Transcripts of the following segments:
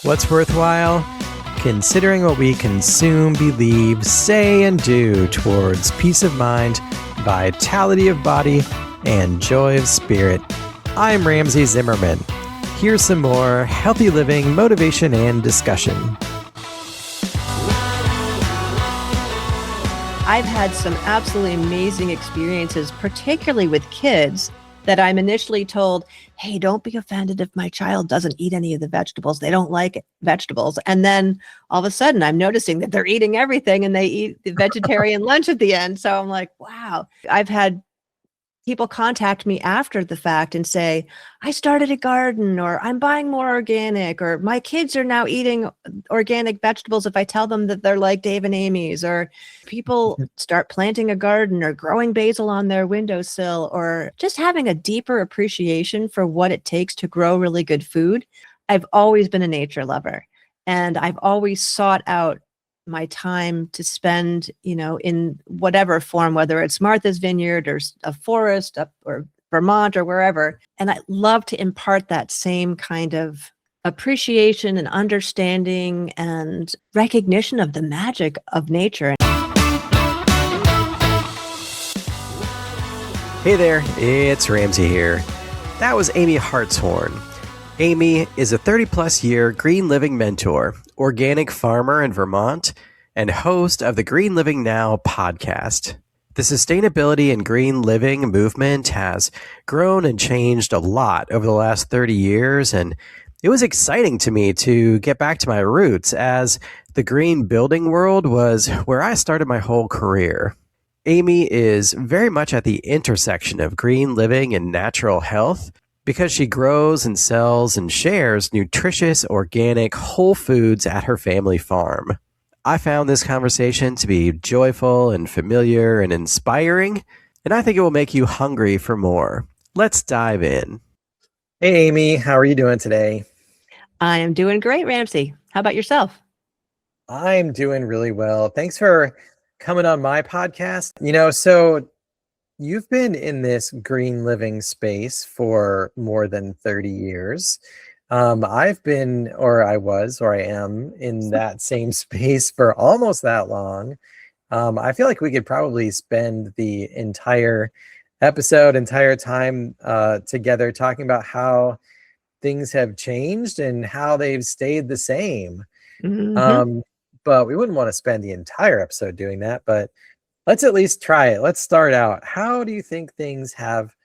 What's worthwhile? Considering what we consume, believe, say, and do towards peace of mind, vitality of body, and joy of spirit. I'm Ramsey Zimmerman. Here's some more healthy living, motivation, and discussion. I've had some absolutely amazing experiences, particularly with kids, that I'm initially told, hey, don't be offended if my child doesn't eat any of the vegetables. They don't like vegetables. And then all of a sudden I'm noticing that they're eating everything and they eat the vegetarian lunch at the end. So I'm like, wow. I've had people contact me after the fact and say, I started a garden, or I'm buying more organic, or my kids are now eating organic vegetables if I tell them that they're like Dave and Amy's, or people start planting a garden or growing basil on their windowsill, or just having a deeper appreciation for what it takes to grow really good food. I've always been a nature lover, and I've always sought out my time to spend, in whatever form, whether it's Martha's Vineyard or a forest or Vermont or wherever. And I love to impart that same kind of appreciation and understanding and recognition of the magic of nature. Hey there, it's Ramsey here. That was Amy Hartshorn. Amy is a 30-plus year green living mentor, organic farmer in Vermont, and host of the Green Living Now podcast. The sustainability and green living movement has grown and changed a lot over the last 30 years, and it was exciting to me to get back to my roots, as the green building world was where I started my whole career. Amy is very much at the intersection of green living and natural health, because she grows and sells and shares nutritious, organic, whole foods at her family farm. I found this conversation to be joyful and familiar and inspiring, and I think it will make you hungry for more. Let's dive in. Hey, Amy, how are you doing today? I am doing great, Ramsey. How about yourself? I'm doing really well. Thanks for coming on my podcast. So you've been in this green living space for more than 30 years. I've been, or I am in that same space for almost that long. I feel like we could probably spend the entire time together talking about how things have changed and how they've stayed the same. Mm-hmm. But we wouldn't want to spend the entire episode doing that, but let's at least try it. Let's start out. How do you think things have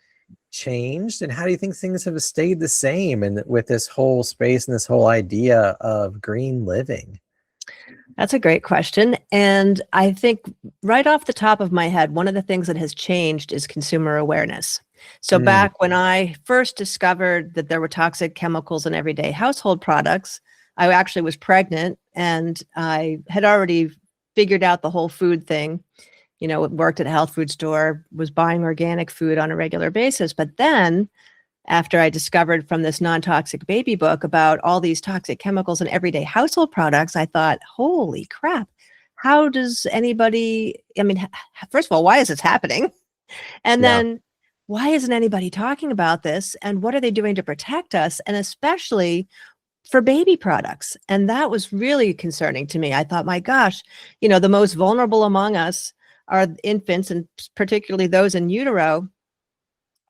changed, and how do you think things have stayed the same and with this whole space and this whole idea of green living? That's a great question. And I think right off the top of my head, one of the things that has changed is consumer awareness. So back when I first discovered that there were toxic chemicals in everyday household products, I actually was pregnant, and I had already figured out the whole food thing. Worked at a health food store, was buying organic food on a regular basis. But then after I discovered from this non-toxic baby book about all these toxic chemicals in everyday household products, I thought, holy crap, how does anybody, first of all, why is this happening? And then why isn't anybody talking about this? And what are they doing to protect us? And especially for baby products. And that was really concerning to me. I thought, my gosh, the most vulnerable among us are infants, and particularly those in utero.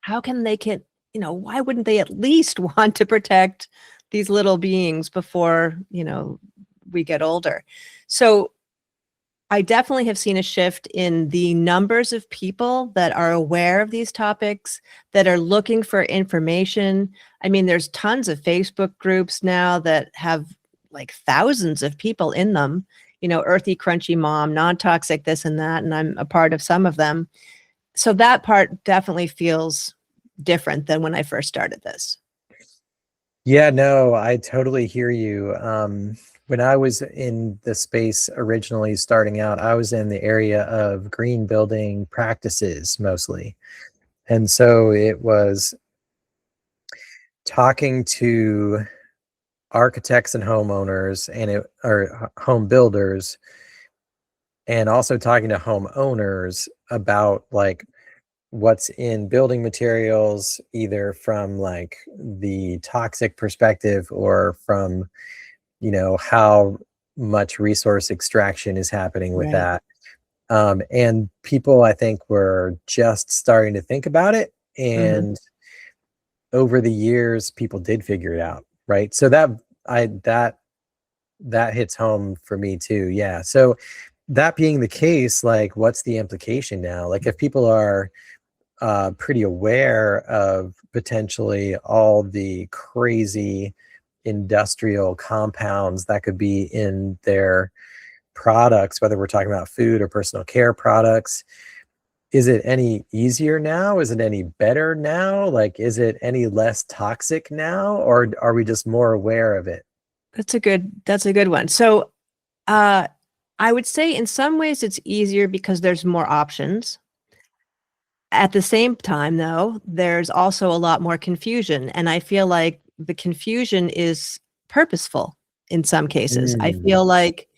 How can they get, why wouldn't they at least want to protect these little beings before, we get older? So I definitely have seen a shift in the numbers of people that are aware of these topics, that are looking for information. There's tons of Facebook groups now that have like thousands of people in them, earthy, crunchy mom, non-toxic, this and that. And I'm a part of some of them. So that part definitely feels different than when I first started this. Yeah, no, I totally hear you. When I was in the space originally starting out, I was in the area of green building practices mostly. And so it was talking to architects and homeowners or home builders, and also talking to homeowners about like what's in building materials, either from like the toxic perspective or from how much resource extraction is happening with Right. that. And people, I think, were just starting to think about it. Hmm. And over the years, people did figure it out, right? So that hits home for me too. Yeah. So that being the case, like, what's the implication now? Like, if people are pretty aware of potentially all the crazy industrial compounds that could be in their products, whether we're talking about food or personal care products, is it any easier now? Is it any better now? Like, is it any less toxic now, or are we just more aware of it? That's a good one. So, uh, I would say in some ways it's easier because there's more options. At the same time, though, there's also a lot more confusion, and I feel like the confusion is purposeful in some cases. I Mm, feel like,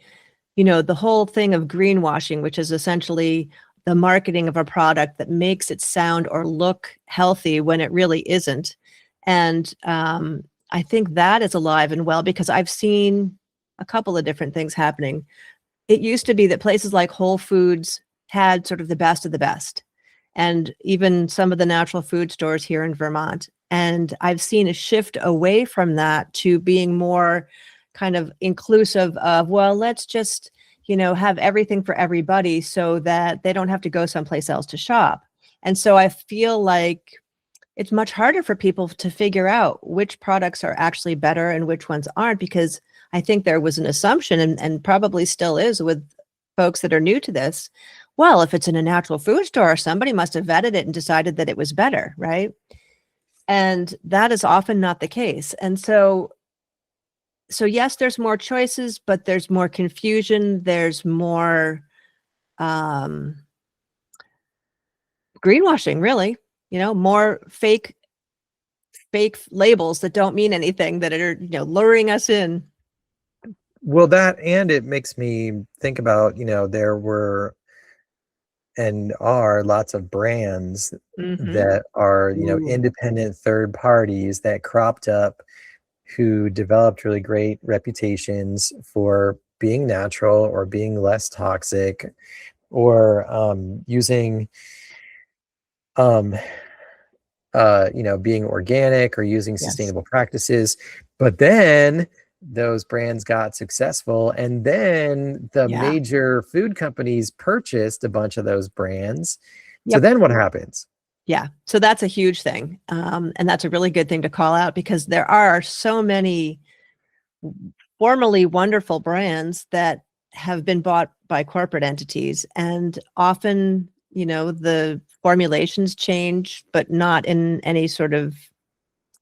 the whole thing of greenwashing, which is essentially the marketing of a product that makes it sound or look healthy when it really isn't. And I think that is alive and well because I've seen a couple of different things happening. It used to be that places like Whole Foods had sort of the best of the best, and even some of the natural food stores here in Vermont. And I've seen a shift away from that to being more kind of inclusive of, well, let's just, have everything for everybody so that they don't have to go someplace else to shop. And so I feel like it's much harder for people to figure out which products are actually better and which ones aren't, because I think there was an assumption, and probably still is with folks that are new to this. Well, if it's in a natural food store, somebody must have vetted it and decided that it was better, right? And that is often not the case. And so yes, there's more choices, but there's more confusion. There's more um, greenwashing, really. More fake labels that don't mean anything, that are luring us in. well, that, and it makes me think about, there were and are lots of brands Hmm. that are, Ooh, independent third parties that cropped up, who developed really great reputations for being natural or being less toxic, or using um, being organic or using yes. sustainable practices. But then those brands got successful, and then the Yeah. major food companies purchased a bunch of those brands. So Yep. then what happens? Yeah. So that's a huge thing. And that's a really good thing to call out because there are so many formerly wonderful brands that have been bought by corporate entities. And often, the formulations change, but not in any sort of,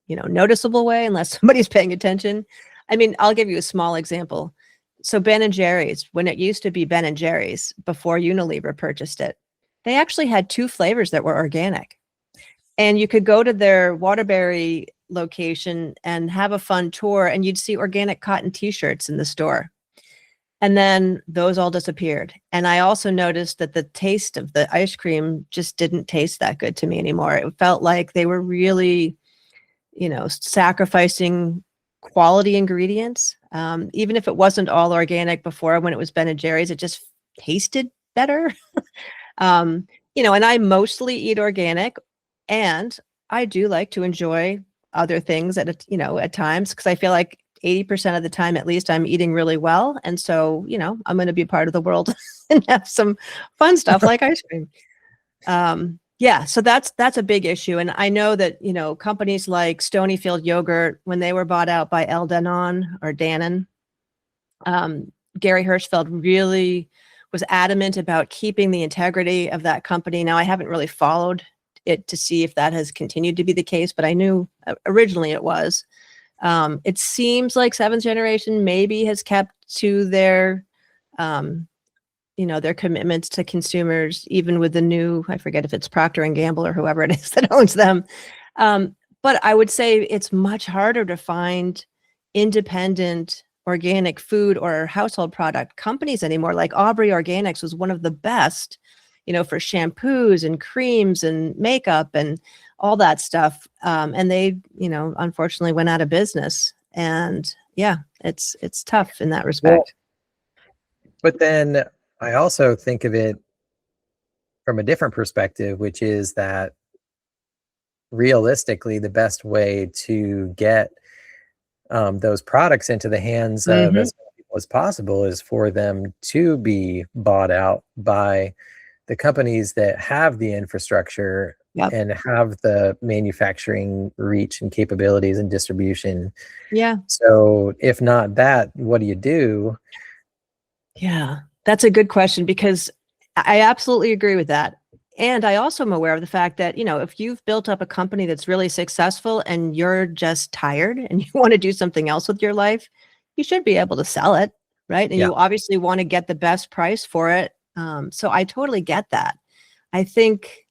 noticeable way unless somebody's paying attention. I mean, I'll give you a small example. So Ben and Jerry's, when it used to be Ben and Jerry's before Unilever purchased it, they actually had two flavors that were organic. And you could go to their Waterbury location and have a fun tour, and you'd see organic cotton t-shirts in the store. And then those all disappeared. And I also noticed that the taste of the ice cream just didn't taste that good to me anymore. It felt like they were really, sacrificing quality ingredients. Even if it wasn't all organic before, when it was Ben and Jerry's, it just tasted better. And I mostly eat organic, and I do like to enjoy other things at times, because I feel like 80% of the time, at least, I'm eating really well. And so, I'm going to be part of the world and have some fun stuff like ice cream. Yeah, so that's a big issue. And I know that, companies like Stonyfield Yogurt, when they were bought out by El Danone or Dannon, Gary Hirschfeld really was adamant about keeping the integrity of that company. Now, I haven't really followed it to see if that has continued to be the case, but I knew originally it was. It seems like seventh generation maybe has kept to um, their commitments to consumers, even with the new, I forget if it's Procter and Gamble or whoever it is that owns them. But I would say it's much harder to find independent organic food or household product companies anymore. Like Aubrey Organics was one of the best, for shampoos and creams and makeup and all that stuff. And they, unfortunately went out of business. And Yeah, it's tough in that Well, respect. but then I also think of it from a different perspective, which is that realistically, the best way to get those products into the hands of Hmm. as many people as possible is for them to be bought out by the companies that have the infrastructure Yep. and have the manufacturing reach and capabilities and distribution. Yeah. So if not that, what do you do? Yeah. That's a good question because I absolutely agree with that. And I also am aware of the fact that, if you've built up a company that's really successful and you're just tired and you want to do something else with your life, you should be able to sell it, right? And Yeah. you obviously want to get the best price for it. So I totally get that. I think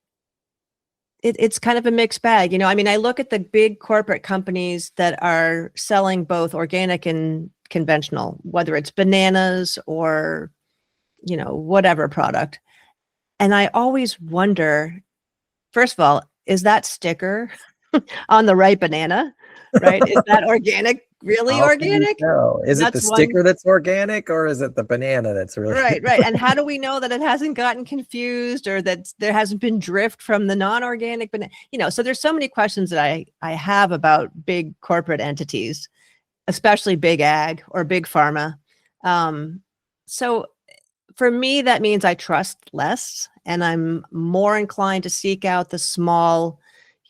it's kind of a mixed bag. I mean, I look at the big corporate companies that are selling both organic and conventional, whether it's bananas or, whatever product. And I always wonder, first of all, is that sticker on the right banana, right? Is that organic, really How can you organic? tell? Is it the That's one. sticker that's organic or is it the banana that's really Right, right. And how do we know that it hasn't gotten confused or that there hasn't been drift from the non-organic banana? So there's so many questions that I have about big corporate entities, especially big ag or big pharma. So for me, that means I trust less and I'm more inclined to seek out the small,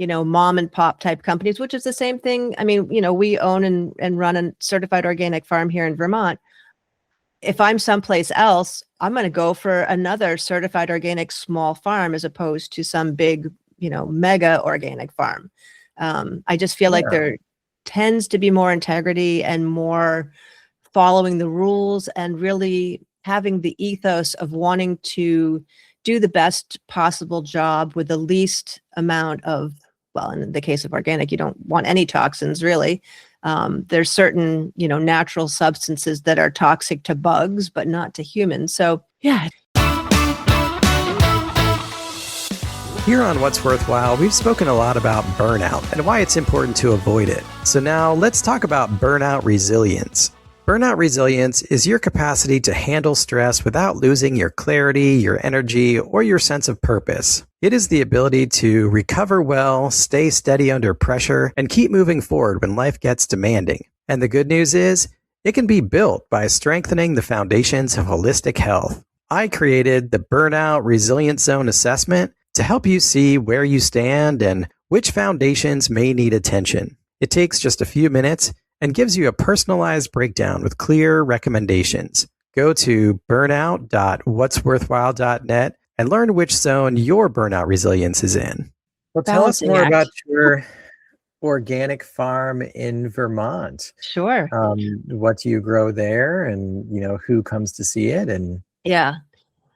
mom and pop type companies, which is the same thing. I mean, we own and run a certified organic farm here in Vermont. If I'm someplace else, I'm going to go for another certified organic small farm as opposed to some big, mega organic farm. I just feel like Yeah. there tends to be more integrity and more following the rules and really having the ethos of wanting to do the best possible job with the least amount of, well, in the case of organic, you don't want any toxins really. There's certain, natural substances that are toxic to bugs, but not to humans. So yeah. Here on What's Worthwhile, we've spoken a lot about burnout and why it's important to avoid it. So now let's talk about burnout resilience. Burnout resilience is your capacity to handle stress without losing your clarity, your energy, or your sense of purpose. It is the ability to recover well, stay steady under pressure, and keep moving forward when life gets demanding. And the good news is, it can be built by strengthening the foundations of holistic health. I created the Burnout Resilience Zone Assessment to help you see where you stand and which foundations may need attention. It takes just a few minutes and gives you a personalized breakdown with clear recommendations. Go to burnout.whatsworthwhile.net and learn which zone your burnout resilience is in. Well, tell us Balancing more act. about your organic farm in Vermont. Sure. What do you grow there, and who comes to see it? And Yeah.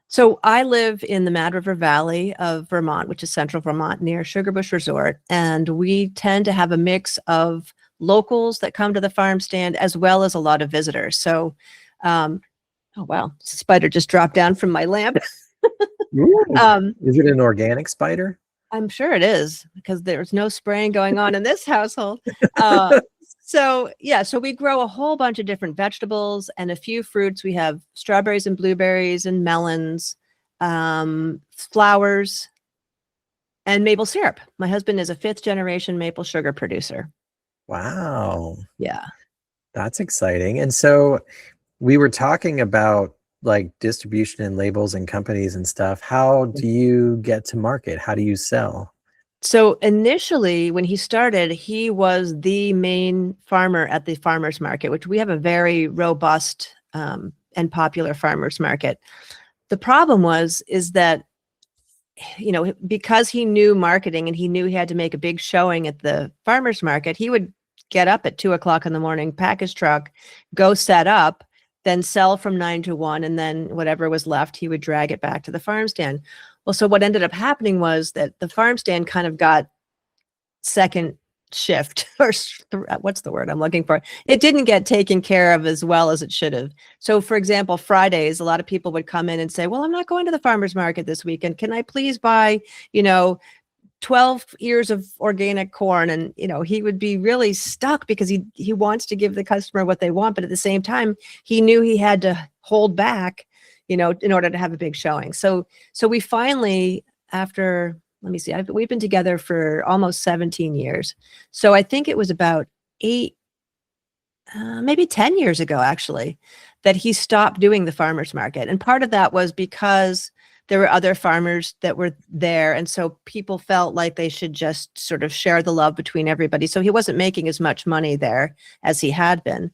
So I live in the Mad River Valley of Vermont, which is central Vermont near Sugarbush Resort. And we tend to have a mix of locals that come to the farm stand as well as a lot of visitors. So, oh, wow, spider just dropped down from my lamp. Is it an organic spider? I'm sure it is because there's no spraying going on in this household. So we grow a whole bunch of different vegetables and a few fruits. We have strawberries and blueberries and melons, flowers, and maple syrup. My husband is a 5th generation maple sugar producer. Wow. Yeah. That's exciting. And so we were talking about like distribution and labels and companies and stuff. How do you get to market? How do you sell? So initially, when he started, he was the main farmer at the farmers market, which we have a very robust and popular farmers market. The problem is that, because he knew marketing and he knew he had to make a big showing at the farmers market, he would get up at 2:00 in the morning, pack his truck, go set up, then sell from 9 to 1. And then whatever was left, he would drag it back to the farm stand. Well, so what ended up happening was that the farm stand kind of got second shift or what's the word I'm looking for? It didn't get taken care of as well as it should have. So for example, Fridays, a lot of people would come in and say, well, I'm not going to the farmer's market this weekend. Can I please buy, 12 ears of organic corn, and he would be really stuck because he wants to give the customer what they want, but at the same time he knew he had to hold back in order to have a big showing. So we finally, after, let me see, we've been together for almost 17 years. So I think it was about 8, maybe 10 years ago, actually, that he stopped doing the farmers market. And part of that was because there were other farmers that were there. And so people felt like they should just sort of share the love between everybody. So he wasn't making as much money there as he had been.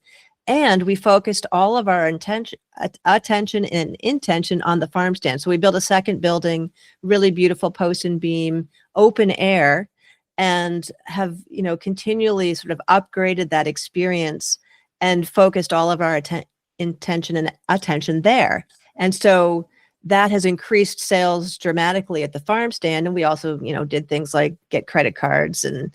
And we focused all of our attention and intention on the farm stand. So we built a second building, really beautiful post and beam, open air, and have, continually sort of upgraded that experience and focused all of our intention and attention there. And so that has increased sales dramatically at the farm stand. And we also, did things like get credit cards and,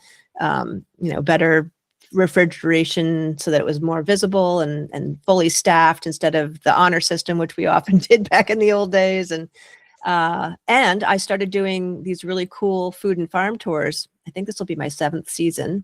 better refrigeration so that it was more visible and fully staffed instead of the honor system, which we often did back in the old days. And I started doing these really cool food and farm tours. I think this will be my 7th season,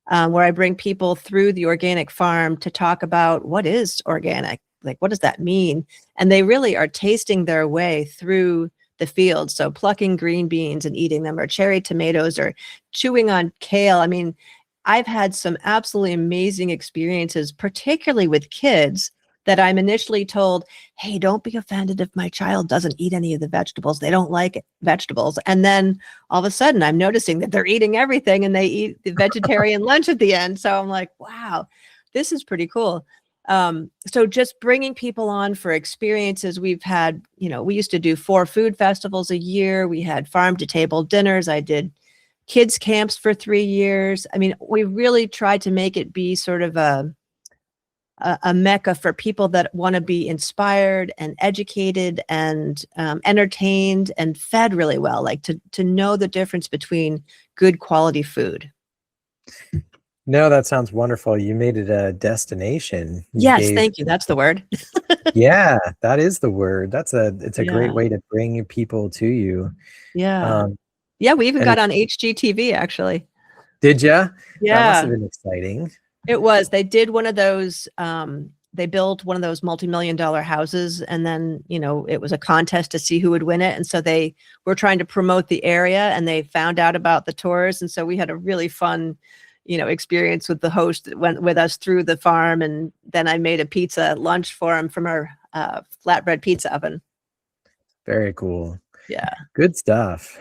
where I bring people through the organic farm to talk about what is organic. Like, what does that mean? And they really are tasting their way through the field. So plucking green beans and eating them, or cherry tomatoes, or chewing on kale. I mean, I've had some absolutely amazing experiences, particularly with kids, that I'm initially told, hey, don't be offended if my child doesn't eat any of the vegetables. They don't like vegetables. And then all of a sudden I'm noticing that they're eating everything and they eat the vegetarian lunch at the end. So I'm like, wow, this is pretty cool. So just bringing people on for experiences. We've had, we used to do 4 food festivals a year. We had farm to table dinners. I did kids camps for 3 years. I mean, we really tried to make it be sort of a mecca for people that want to be inspired and educated and entertained and fed really well, like to know the difference between good quality food. No, that sounds wonderful. You made it a destination. Yes, thank you. That's the word. Yeah, that is the word. It's a great way to bring people to you. Yeah. Yeah, we even got on HGTV, actually. Did you? Yeah. That must have been exciting. It was. They did one of those, they built one of those multi-million-dollar houses, and then, it was a contest to see who would win it. And so they were trying to promote the area, and they found out about the tours. And so we had a really fun experience with the host that went with us through the farm. And then I made a pizza lunch for him from our flatbread pizza oven. Very cool. Yeah. Good stuff.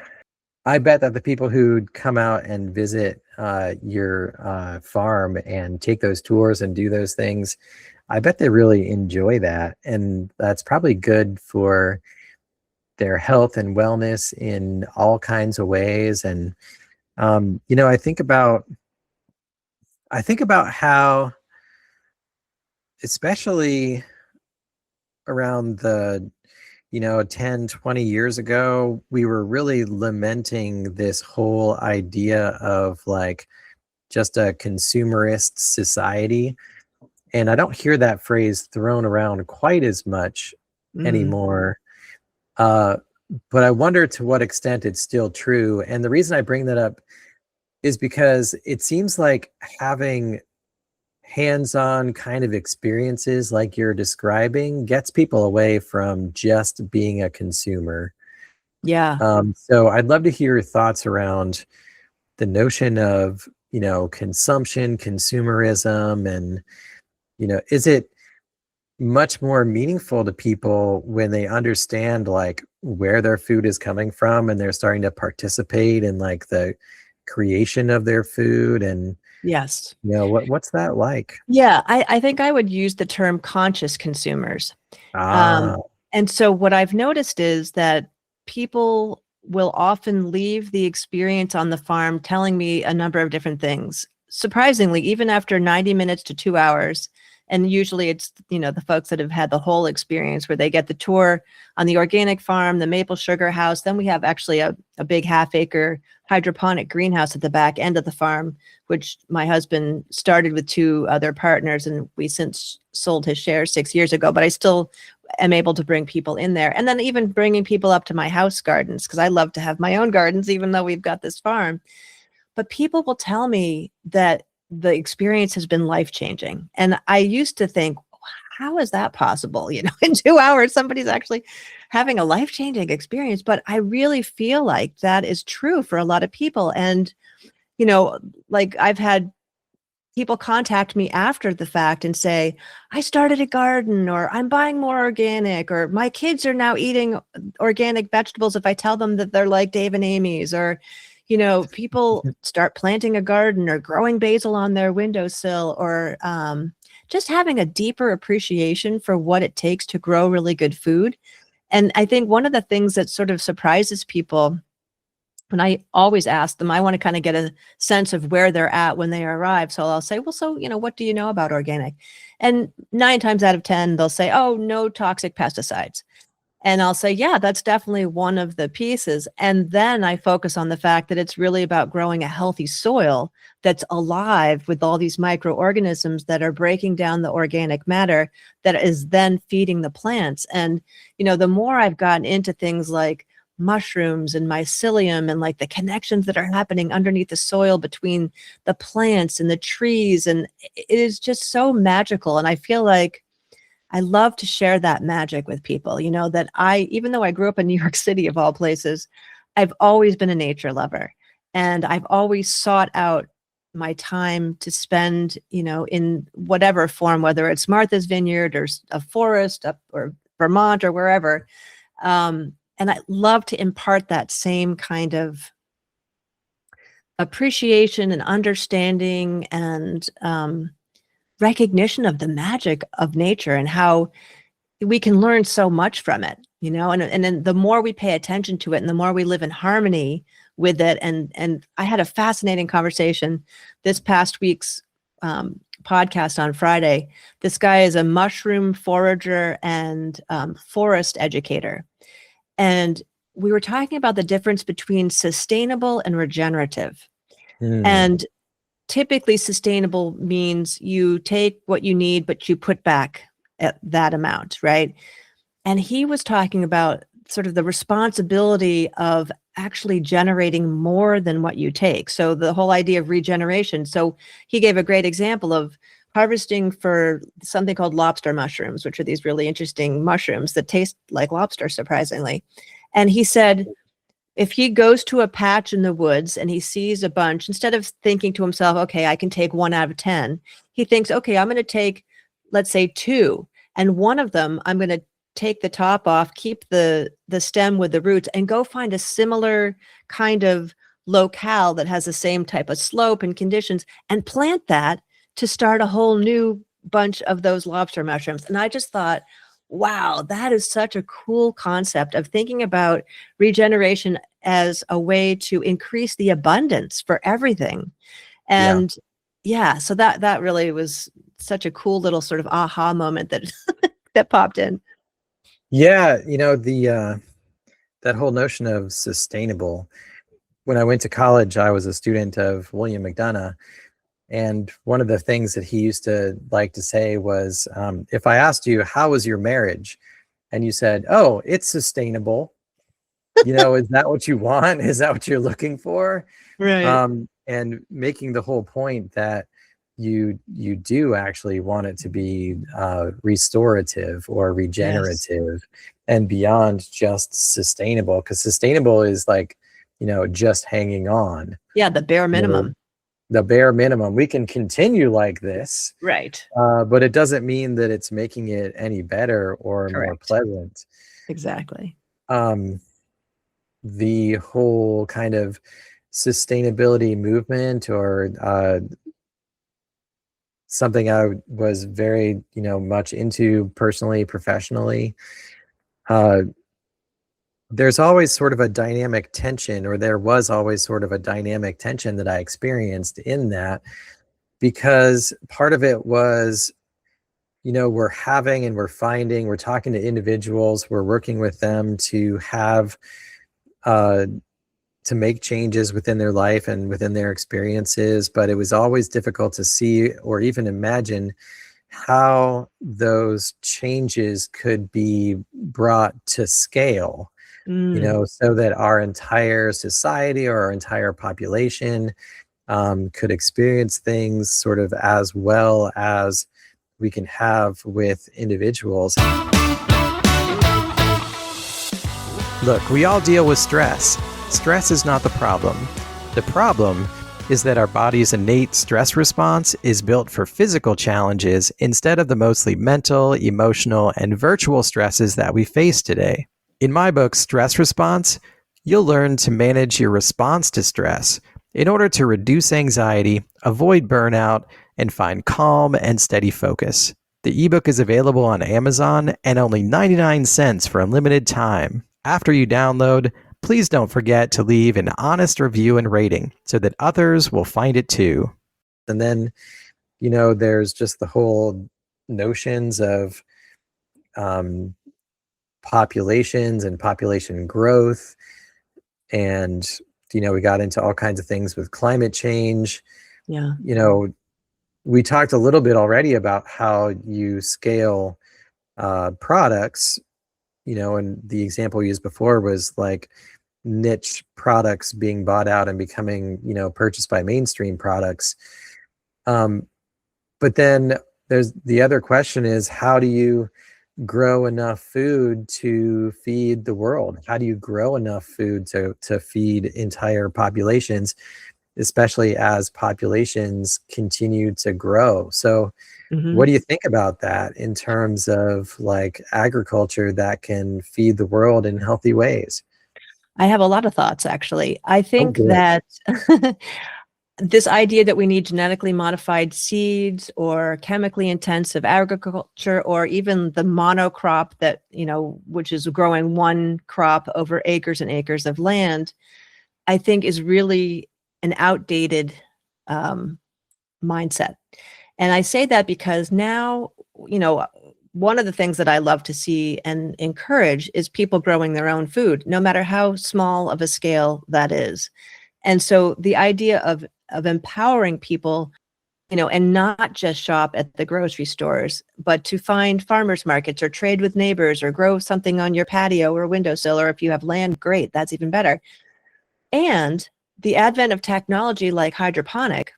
I bet that the people who'd come out and visit your farm and take those tours and do those things, I bet they really enjoy that. And that's probably good for their health and wellness in all kinds of ways. And, I think about how, especially around the 10, 20 years ago, we were really lamenting this whole idea of like just a consumerist society. And I don't hear that phrase thrown around quite as much anymore. But I wonder to what extent it's still true. And the reason I bring that up is because it seems like having hands-on kind of experiences like you're describing gets people away from just being a consumer. Yeah. So I'd love to hear your thoughts around the notion of, consumption, consumerism, and, is it much more meaningful to people when they understand like where their food is coming from and they're starting to participate in like the creation of their food? And yes, what's that like? Yeah, I think I would use the term conscious consumers. And so what I've noticed is that people will often leave the experience on the farm telling me a number of different things. Surprisingly, even after 90 minutes to 2 hours, and usually it's, the folks that have had the whole experience where they get the tour on the organic farm, the maple sugar house. Then we have actually a big 1/2 acre hydroponic greenhouse at the back end of the farm, which my husband started with 2 other partners, and we since sold his shares 6 years ago. But I still am able to bring people in there. And then even bringing people up to my house gardens, because I love to have my own gardens, even though we've got this farm. But people will tell me that the experience has been life-changing. And I used to think, how is that possible? You know, in 2 hours, somebody's actually having a life-changing experience. But I really feel like that is true for a lot of people. And, you know, like I've had people contact me after the fact and say, I started a garden, or I'm buying more organic, or my kids are now eating organic vegetables if I tell them that they're like Dave and Amy's, or, you know, people start planting a garden or growing basil on their windowsill, or just having a deeper appreciation for what it takes to grow really good food. And I think one of the things that sort of surprises people, and I always ask them, I want to kind of get a sense of where they're at when they arrive. So I'll say, well, so, you know, what do you know about organic? And 9 times out of 10, they'll say, oh, no toxic pesticides. And I'll say, yeah, that's definitely one of the pieces. And then I focus on the fact that it's really about growing a healthy soil that's alive with all these microorganisms that are breaking down the organic matter that is then feeding the plants. And, you know, the more I've gotten into things like mushrooms and mycelium and like the connections that are happening underneath the soil between the plants and the trees, and it is just so magical. And I feel like I love to share that magic with people, you know, that even though I grew up in New York City of all places, I've always been a nature lover, and I've always sought out my time to spend, you know, in whatever form, whether it's Martha's Vineyard or a forest up or Vermont or wherever. And I love to impart that same kind of appreciation and understanding and recognition of the magic of nature and how we can learn so much from it, you know, and then the more we pay attention to it and the more we live in harmony with it. And I had a fascinating conversation this past week's podcast on Friday. This guy is a mushroom forager and forest educator. And we were talking about the difference between sustainable and regenerative. And typically sustainable means you take what you need, but you put back at that amount, right? And he was talking about sort of the responsibility of actually generating more than what you take. So the whole idea of regeneration. So he gave a great example of harvesting for something called lobster mushrooms, which are these really interesting mushrooms that taste like lobster, surprisingly. And he said, if he goes to a patch in the woods and he sees a bunch, instead of thinking to himself, okay, I can take 1 out of 10, he thinks, okay, I'm going to take, let's say 2, and one of them, I'm going to take the top off, keep the stem with the roots, and go find a similar kind of locale that has the same type of slope and conditions and plant that to start a whole new bunch of those lobster mushrooms. And I just thought, wow, that is such a cool concept of thinking about regeneration as a way to increase the abundance for everything. And yeah, so that really was such a cool little sort of aha moment that that popped in. Yeah, you know, that whole notion of sustainable. When I went to college, I was a student of William McDonough. And one of the things that he used to like to say was, if I asked you, how was your marriage? And you said, oh, it's sustainable. You know, is that what you want? Is that what you're looking for? Right. And making the whole point that you do actually want it to be restorative or regenerative, and beyond just sustainable, because sustainable is like, you know, just hanging on. Yeah, the bare minimum. The bare minimum. We can continue like this, Right. but it doesn't mean that it's making it any better or more Correct. pleasant. Exactly. The whole kind of sustainability movement, or something I was very, you know, much into personally, professionally, there's always sort of a dynamic tension, or there was always sort of a dynamic tension that I experienced in that, because part of it was, you know, we're talking to individuals, we're working with them to have, to make changes within their life and within their experiences. But it was always difficult to see or even imagine how those changes could be brought to scale, Mm, so that our entire society or our entire population could experience things sort of as well as we can have with individuals. Look, we all deal with stress. Stress is not the problem. The problem is that our body's innate stress response is built for physical challenges instead of the mostly mental, emotional, and virtual stresses that we face today. In my book, Stress Response, you'll learn to manage your response to stress in order to reduce anxiety, avoid burnout, and find calm and steady focus. The ebook is available on Amazon and only 99 cents for a limited time. After you download, please don't forget to leave an honest review and rating so that others will find it too. And then, there's just the whole notions of um, populations and population growth. And, we got into all kinds of things with climate change. yeah. We talked a little bit already about how you scale products, and the example used before was like niche products being bought out and becoming, purchased by mainstream products. But then there's the other question is, how do you grow enough food to feed the world? How do you grow enough food to feed entire populations, especially as populations continue to grow? So Hmm. what do you think about that in terms of like agriculture that can feed the world in healthy ways? I have a lot of thoughts, actually. I Oh, think good. that this idea that we need genetically modified seeds or chemically intensive agriculture or even the monocrop that, which is growing one crop over acres and acres of land, I think is really an outdated um, mindset. And I say that because now, one of the things that I love to see and encourage is people growing their own food, no matter how small of a scale that is. And so the idea of empowering people, and not just shop at the grocery stores, but to find farmers markets or trade with neighbors or grow something on your patio or windowsill, or if you have land, great, that's even better. And the advent of technology like hydroponic,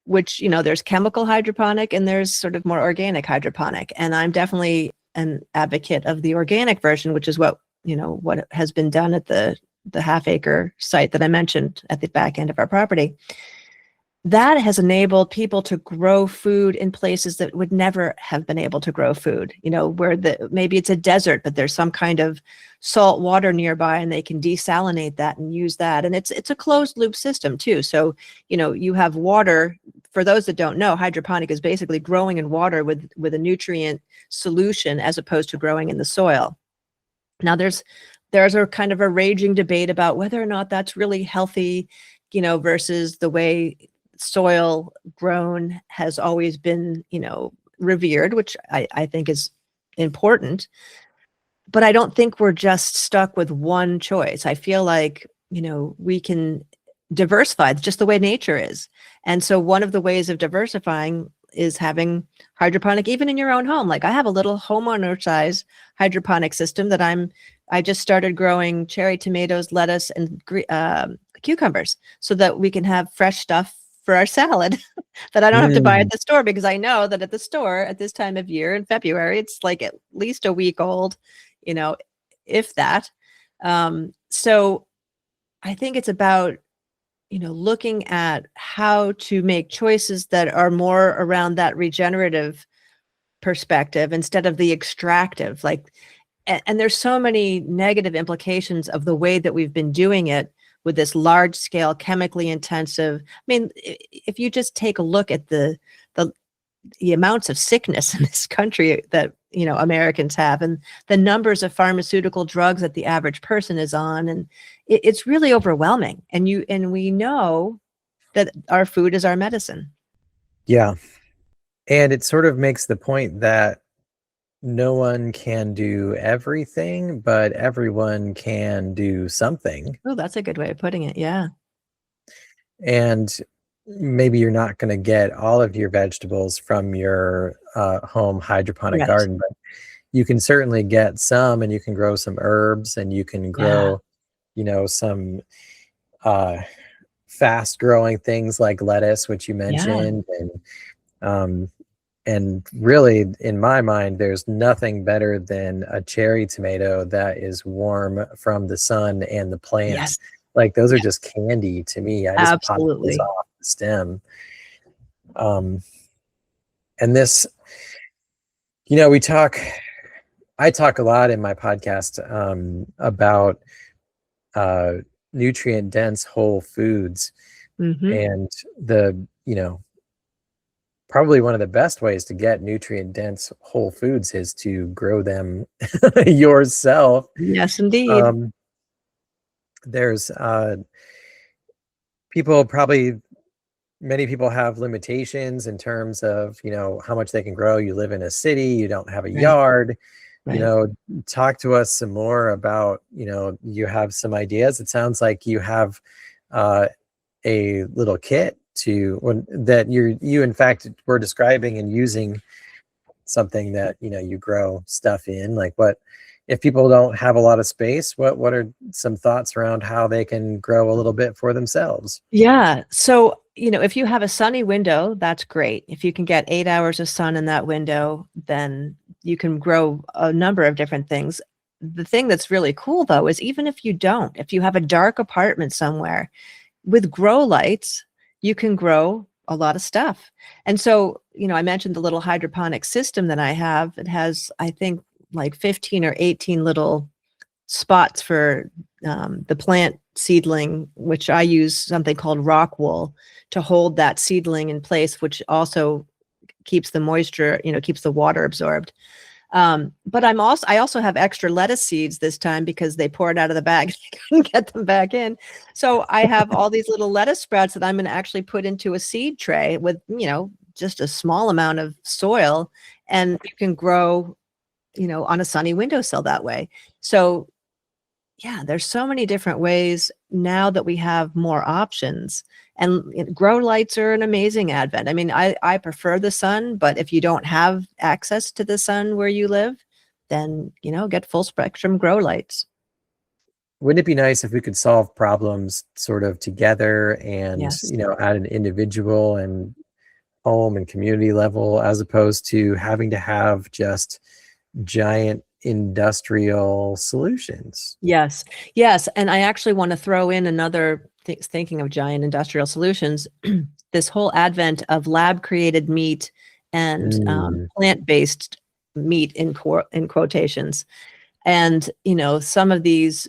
which, there's chemical hydroponic and there's sort of more organic hydroponic. And I'm definitely an advocate of the organic version, which is what has been done at the half acre site that I mentioned at the back end of our property. That has enabled people to grow food in places that would never have been able to grow food, where maybe it's a desert, but there's some kind of salt water nearby and they can desalinate that and use that. And it's a closed loop system too. So, you have water. For those that don't know, hydroponic is basically growing in water with a nutrient solution as opposed to growing in the soil. Now there's a kind of a raging debate about whether or not that's really healthy, versus the way soil grown has always been, revered, which I think is important. But I don't think we're just stuck with one choice. I feel like, we can diversify just the way nature is. And so one of the ways of diversifying is having hydroponic even in your own home. Like I have a little homeowner size hydroponic system that I just started growing cherry tomatoes, lettuce, and cucumbers so that we can have fresh stuff for our salad that I don't have to buy at Mm, the store, because I know that at the store at this time of year in February, it's like at least a week old, you know, if that. So I think it's about, looking at how to make choices that are more around that regenerative perspective instead of the extractive. Like, and there's so many negative implications of the way that we've been doing it with this large scale chemically intensive. I mean, if you just take a look at the amounts of sickness in this country that Americans have, and the numbers of pharmaceutical drugs that the average person is on, and it's really overwhelming. And we know that our food is our medicine. yeah. And it sort of makes the point that no one can do everything, but everyone can do something. Oh, that's a good way of putting it. Yeah. And maybe you're not going to get all of your vegetables from your home hydroponic Right. garden, but you can certainly get some, and you can grow some herbs, and you can Yeah. grow, some uh, fast growing things like lettuce, which you Yeah. mentioned, um, and really, in my mind, there's nothing better than a cherry tomato that is warm from the sun and the plant. Yes. Like those are Yes. just candy to me. I just pop those Absolutely. off the stem. Um, and this, we talk. I talk a lot in my podcast about uh, nutrient dense whole foods, Hmm. and probably one of the best ways to get nutrient dense whole foods is to grow them yourself. Yes, indeed. Um, there's people probably many people have limitations in terms of how much they can grow. You live in a city, you don't have a Right. yard. you Right. know Talk to us some more about, you have some ideas. It sounds like you have uh, a little kit that you in fact were describing and using something that you grow stuff in. Like, what if people don't have a lot of space? What are some thoughts around how they can grow a little bit for themselves? Yeah. So, if you have a sunny window, that's great. If you can get 8 hours of sun in that window, then you can grow a number of different things. The thing that's really cool, though, is even if you don't, if you have a dark apartment somewhere with grow lights, you can grow a lot of stuff. And so, I mentioned the little hydroponic system that I have. It has, I think, like 15 or 18 little spots for the plant seedling, which I use something called rock wool to hold that seedling in place, which also keeps the moisture, keeps the water absorbed. But I also have extra lettuce seeds this time because they poured out of the bag. I couldn't get them back in. So I have all these little lettuce sprouts that I'm going to actually put into a seed tray with, just a small amount of soil, and you can grow, on a sunny windowsill that way. So yeah, there's so many different ways now that we have more options. And grow lights are an amazing advent. I mean, I prefer the sun, but if you don't have access to the sun where you live, then, get full spectrum grow lights. Wouldn't it be nice if we could solve problems sort of together, and Yes. at an individual and home and community level, as opposed to having to have just giant industrial solutions? Yes. Yes. And I actually want to throw in another thinking of giant industrial solutions, this whole advent of lab created meat and Mm, plant based meat in quotations. And, some of these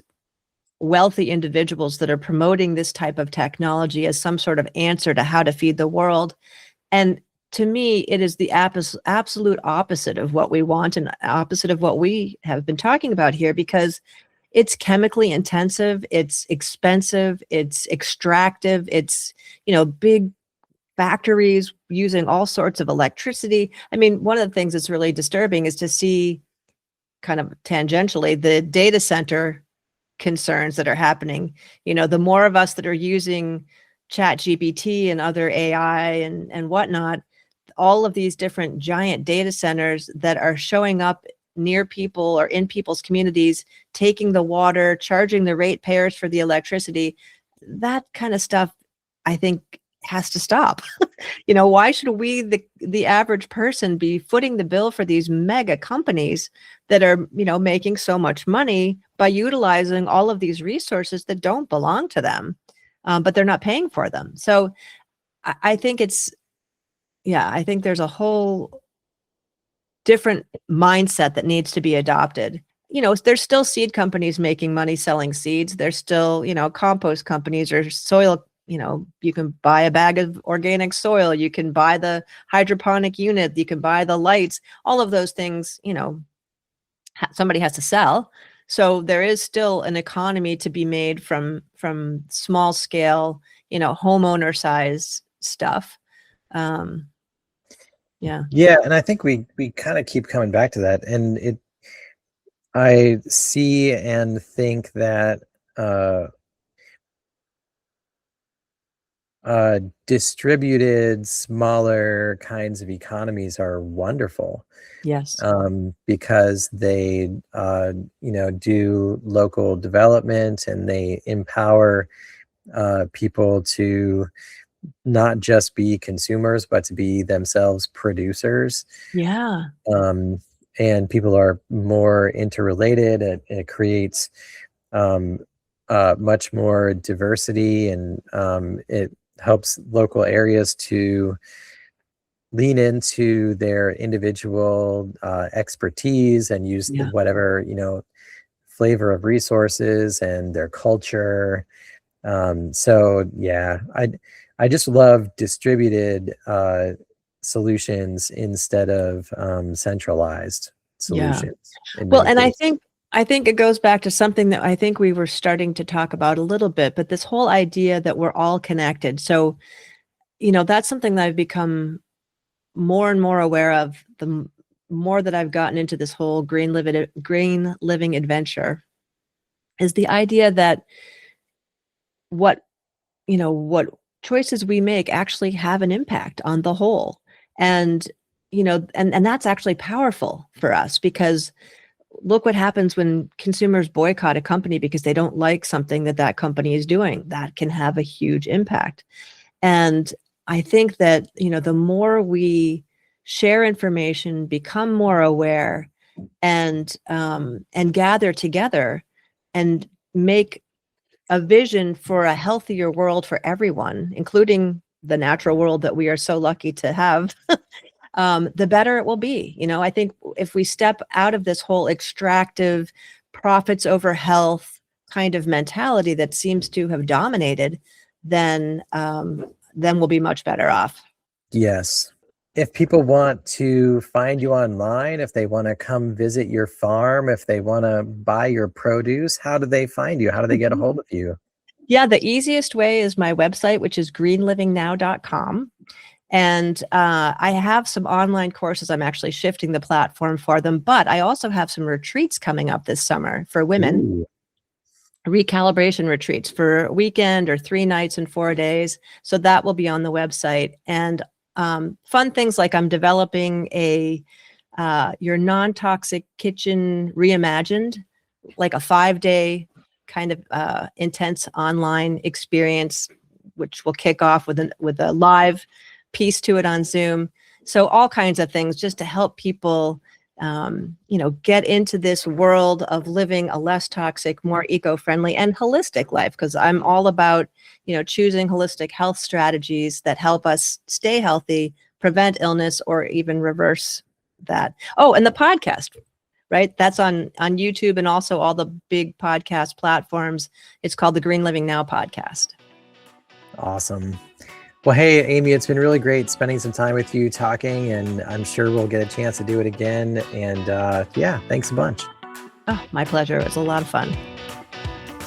wealthy individuals that are promoting this type of technology as some sort of answer to how to feed the world. And to me, it is the absolute opposite of what we want and opposite of what we have been talking about here, because it's chemically intensive, it's expensive, it's extractive, it's, big factories using all sorts of electricity. I mean, one of the things that's really disturbing is to see, kind of tangentially, the data center concerns that are happening. The more of us that are using chat gpt and other ai and whatnot, all of these different giant data centers that are showing up near people or in people's communities, taking the water, charging the ratepayers for the electricity, that kind of stuff, I think, has to stop. Why should we, the average person, be footing the bill for these mega companies that are, making so much money by utilizing all of these resources that don't belong to them, but they're not paying for them? So I think I think there's a whole different mindset that needs to be adopted. There's still seed companies making money selling seeds. There's still, compost companies or soil. You can buy a bag of organic soil. You can buy the hydroponic unit. You can buy the lights. All of those things, somebody has to sell. So there is still an economy to be made from small scale, homeowner size stuff. Um, yeah. yeah, and I think we kind of keep coming back to that, and I see and think that Distributed, smaller kinds of economies are wonderful. Yes. Because they, do local development, and they empower people to not just be consumers, but to be themselves producers. Yeah. And people are more interrelated. It creates much more diversity, and it helps local areas to lean into their individual expertise and use Yeah. whatever flavor of resources and their culture. So yeah, I just love distributed solutions instead of centralized Yeah. solutions in Well, many and cases. I think it goes back to something that I think we were starting to talk about a little bit, but this whole idea that we're all connected. So, that's something that I've become more and more aware of more that I've gotten into this whole green living adventure, is the idea that what what choices we make actually have an impact on the whole. And and that's actually powerful for us, because look what happens when consumers boycott a company because they don't like something that company is doing. That can have a huge impact. And I think that, the more we share information, become more aware, and gather together and make a vision for a healthier world for everyone, including the natural world that we are so lucky to have, the better it will be. I think if we step out of this whole extractive profits over health kind of mentality that seems to have dominated, then we'll be much better off. Yes. If people want to find you online, if they want to come visit your farm, if they want to buy your produce, how do they find you? How do they get a hold of you? Yeah, the easiest way is my website, which is greenlivingnow.com. And I have some online courses. I'm actually shifting the platform for them, but I also have some retreats coming up this summer for women. Ooh. Recalibration retreats for a weekend or 3 nights and 4 days. So that will be on the website. And fun things like I'm developing your non-toxic kitchen reimagined, like a 5-day kind of intense online experience, which will kick off with a live piece to it on Zoom. So all kinds of things just to help people get into this world of living a less toxic, more eco-friendly and holistic life, because I'm all about, choosing holistic health strategies that help us stay healthy, prevent illness, or even reverse that. Oh, and the podcast, right? That's on YouTube and also all the big podcast platforms. It's called the Green Living Now podcast. Awesome. Well, hey, Amy, it's been really great spending some time with you talking, and I'm sure we'll get a chance to do it again. And yeah, thanks a bunch. Oh, my pleasure. It was a lot of fun.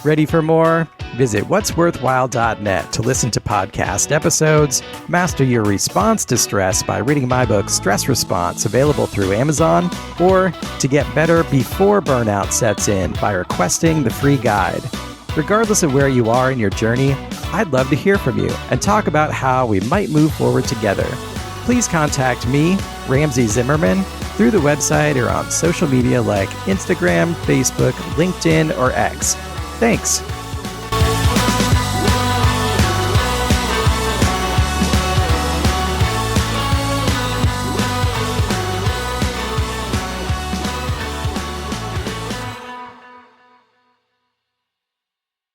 Ready for more? Visit what'sworthwhile.net to listen to podcast episodes, master your response to stress by reading my book, Stress Response, available through Amazon, or to get better before burnout sets in by requesting the free guide. Regardless of where you are in your journey, I'd love to hear from you and talk about how we might move forward together. Please contact me, Ramsey Zimmerman, through the website or on social media like Instagram, Facebook, LinkedIn, or X. Thanks.